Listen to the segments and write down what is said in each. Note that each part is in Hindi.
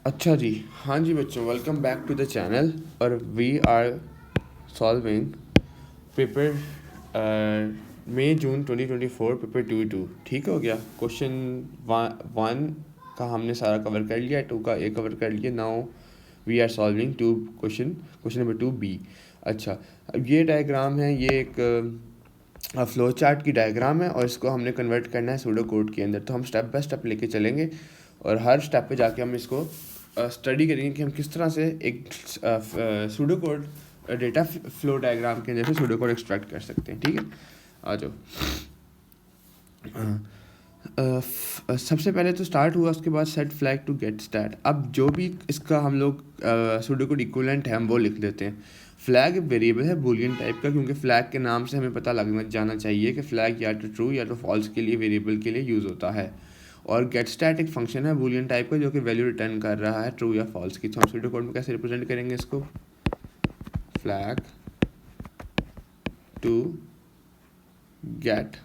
अच्छा जी, हाँ जी बच्चों, welcome back to the channel. और we are solving paper May June 2024 paper 2 ठीक हो गया। क्वेश्चन 1 का हमने सारा कवर कर लिया, 2 का ए कवर कर लिया। Now we are solving to question number 2B। अच्छा, अब ये डायग्राम है, ये एक फ्लो चार्ट की डायग्राम है और इसको हमने कन्वर्ट करना है सूडो कोड के अंदर। तो हम स्टेप बाय स्टेप लेके चलेंगे और हर स्टेप पे जाके हम इसको स्टडी करेंगे कि हम किस तरह से एक pseudo code data flow diagram के अंदर से सूडो कोड एक्सट्रैक्ट कर सकते हैं। ठीक है, आ जाओ। सबसे पहले तो स्टार्ट हुआ, उसके बाद set flag to get start. अब जो भी इसका हम लोग सूडो कोड इक्विवेलेंट है हम वो लिख देते हैं। फ्लैग वेरिएबल है बूलियन टाइप का, क्योंकि फ्लैग के नाम से हमें पता लगना जाना चाहिए कि फ्लैग या तो ट्रू या तो फॉल्स के लिए वेरिएबल के लिए यूज़ होता है। और गेट स्टैट एक फंक्शन है बूलियन टाइप का जो कि वैल्यू रिटर्न कर रहा है ट्रू या फॉल्स की। तो हम सूडो कोड में कैसे रिप्रेजेंट करेंगे इसको? Flag to get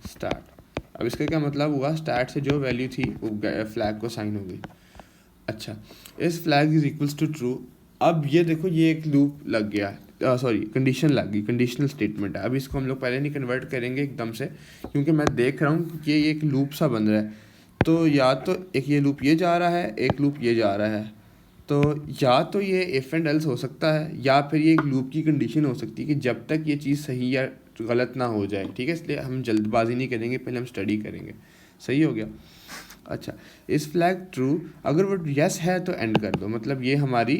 start. अब इसका क्या मतलब हुआ? स्टार्ट से जो वैल्यू थी वो फ्लैग को साइन हो गई। अच्छा, इस flag is equals to true. अब ये देखो, ये एक लूप लग गया, सॉरी कंडीशन लग गई, कंडीशनल स्टेटमेंट है। अब इसको हम लोग पहले नहीं कन्वर्ट करेंगे एकदम से, क्योंकि मैं देख रहा हूँ कि ये एक लूप सा बन रहा है। तो या तो एक ये लूप ये जा रहा है, एक लूप ये जा रहा है। तो या तो ये इफ एंड एल्स हो सकता है, या फिर ये एक लूप की कंडीशन हो सकती है कि जब तक ये चीज़ सही या गलत ना हो जाए। ठीक है, इसलिए हम जल्दबाजी नहीं करेंगे, पहले हम स्टडी करेंगे। सही हो गया। अच्छा, इस फ्लैग ट्रू अगर वो यस है तो एंड कर दो, मतलब ये हमारी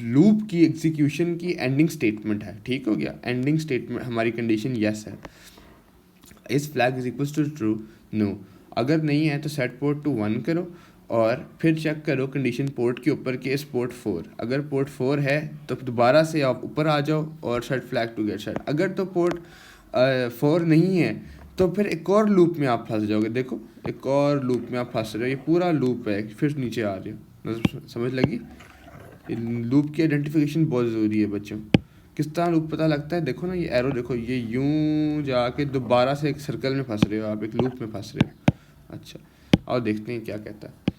लूप की एग्जीक्यूशन की एंडिंग स्टेटमेंट है। ठीक हो गया, एंडिंग स्टेटमेंट हमारी कंडीशन यस है। इस flag is equals to true no. अगर नहीं है तो सेट पोर्ट टू 1 करो और फिर चेक करो कंडीशन पोर्ट के ऊपर के इस पोर्ट 4। अगर पोर्ट 4 है तो दोबारा से आप ऊपर आ जाओ और set flag to get set. अगर तो पोर्ट 4 नहीं है तो फिर एक और लूप में आप फंस जाओगे। देखो, एक और लूप में आप फंस रहे हो, ये पूरा लूप है, फिर नीचे आ रहे हो। समझ लगी? लूप की आइडेंटिफिकेशन बहुत ज़रूरी है बच्चों। किस तरह लूप पता लगता है? देखो ना, ये एरो देखो, ये यूं जाके दोबारा से एक सर्कल में फंस रहे हो, आप एक लूप में फंस रहे हो। अच्छा, और देखते हैं क्या कहता है।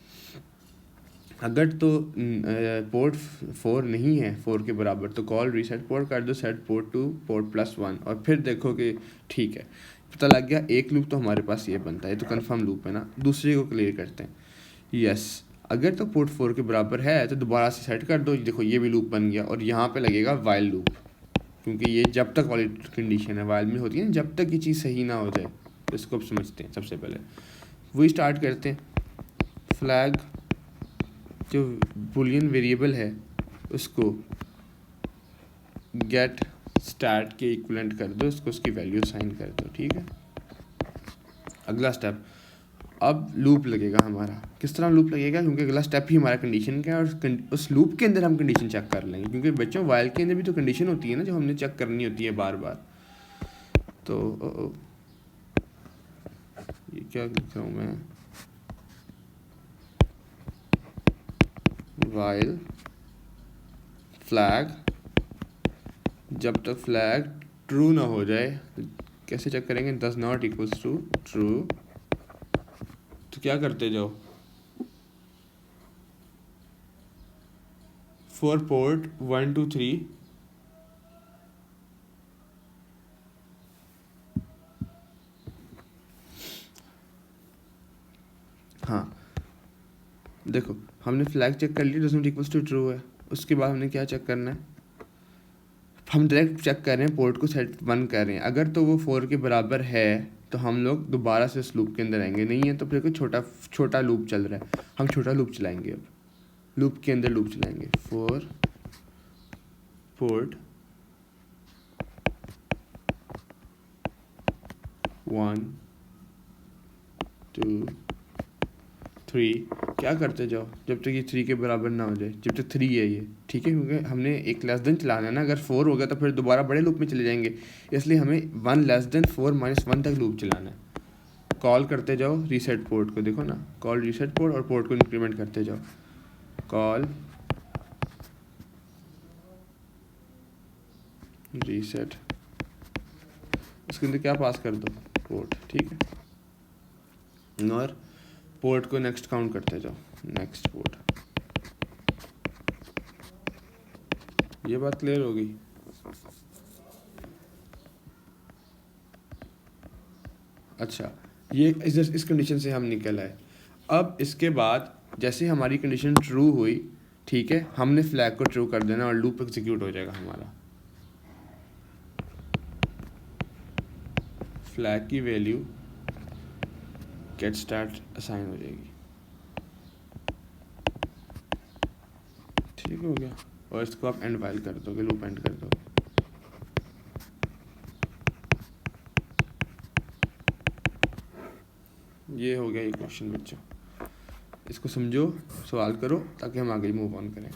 अगर तो पोर्ट 4 नहीं है 4 के बराबर तो कॉल रीसेट पोर्ट कर दो, सेट पोर्ट टू पोर्ट +1 और फिर देखो कि ठीक है, पता लग गया। एक लूप तो हमारे पास ये बनता है, तो कंफर्म लूप है ना। दूसरे को क्लियर करते हैं। यस, अगर तो पोर्ट 4 के बराबर है तो दोबारा से सेट कर दो। देखो, ये भी लूप बन गया और यहाँ पे लगेगा वाइल लूप, क्योंकि ये जब तक वाली कंडीशन है, वाइल में होती है ना, जब तक ये चीज़ सही ना हो जाए। तो इसको अब समझते हैं। सबसे पहले वही स्टार्ट करते हैं। फ्लैग जो बुलियन वेरिएबल है उसको गेट स्टार्ट के इक्वलेंट कर दो, उसको उसकी वैल्यू साइन कर दो। ठीक है, अगला स्टेप, अब लूप लगेगा हमारा। किस तरह लूप लगेगा? क्योंकि अगला स्टेप ही हमारा कंडीशन का है और उस लूप के अंदर हम कंडीशन चेक कर लेंगे, क्योंकि बच्चों वाइल के अंदर भी तो कंडीशन होती है ना जो हमने चेक करनी होती है बार बार। तो ये क्या लिख रहा हूँ मैं? वाइल फ्लैग, जब तक फ्लैग ट्रू ना हो जाए, कैसे चेक करेंगे? Does not equals to true. तो क्या करते जाओ, फॉर पोर्ट 1 2 3 हाँ देखो, हमने फ्लैग चेक कर लिया, does not equals to true है। उसके बाद हमने क्या चेक करना है? हम डायरेक्ट चेक कर रहे हैं, पोर्ट को सेट 1 कर रहे हैं। अगर तो वो 4 के बराबर है तो हम लोग दोबारा से उस लूप के अंदर आएंगे, नहीं है तो फिर कोई छोटा लूप चल रहा है, हम छोटा लूप चलाएंगे। अब लूप के अंदर लूप चलाएंगे। 4 पोर्ट 1 2 3, क्या करते जाओ जब तक ये 3 के बराबर ना हो जाए, जब तक 3 है ये। ठीक है, क्योंकि हमने एक लेस देन चलाना है ना। अगर 4 हो गया तो फिर दोबारा बड़े लूप में चले जाएंगे, इसलिए हमें 1 लेस देन 4 -1 तक लूप चलाना है। कॉल करते जाओ रीसेट पोर्ट को, देखो ना, कॉल रीसेट पोर्ट और पोर्ट को इंक्रीमेंट करते जाओ। कॉल रीसेट, उसके अंदर क्या पास कर दो? पोर्ट। ठीक है, और पोर्ट को नेक्स्ट काउंट करते जाओ, नेक्स्ट पोर्ट। ये बात क्लियर होगी। अच्छा, ये इस कंडीशन से हम निकल आए। अब इसके बाद जैसे हमारी कंडीशन ट्रू हुई, ठीक है, हमने फ्लैग को ट्रू कर देना और लूप एग्जीक्यूट हो जाएगा हमारा। फ्लैग की वैल्यू गेट स्टार्ट असाइन हो जाएगी। ठीक हो गया। और इसको आप एंड वाइल कर दोगे, लूप एंड कर दोगे। ये हो गया ये क्वेश्चन बच्चों। इसको समझो, सवाल करो ताकि हम आगे मूव ऑन करें।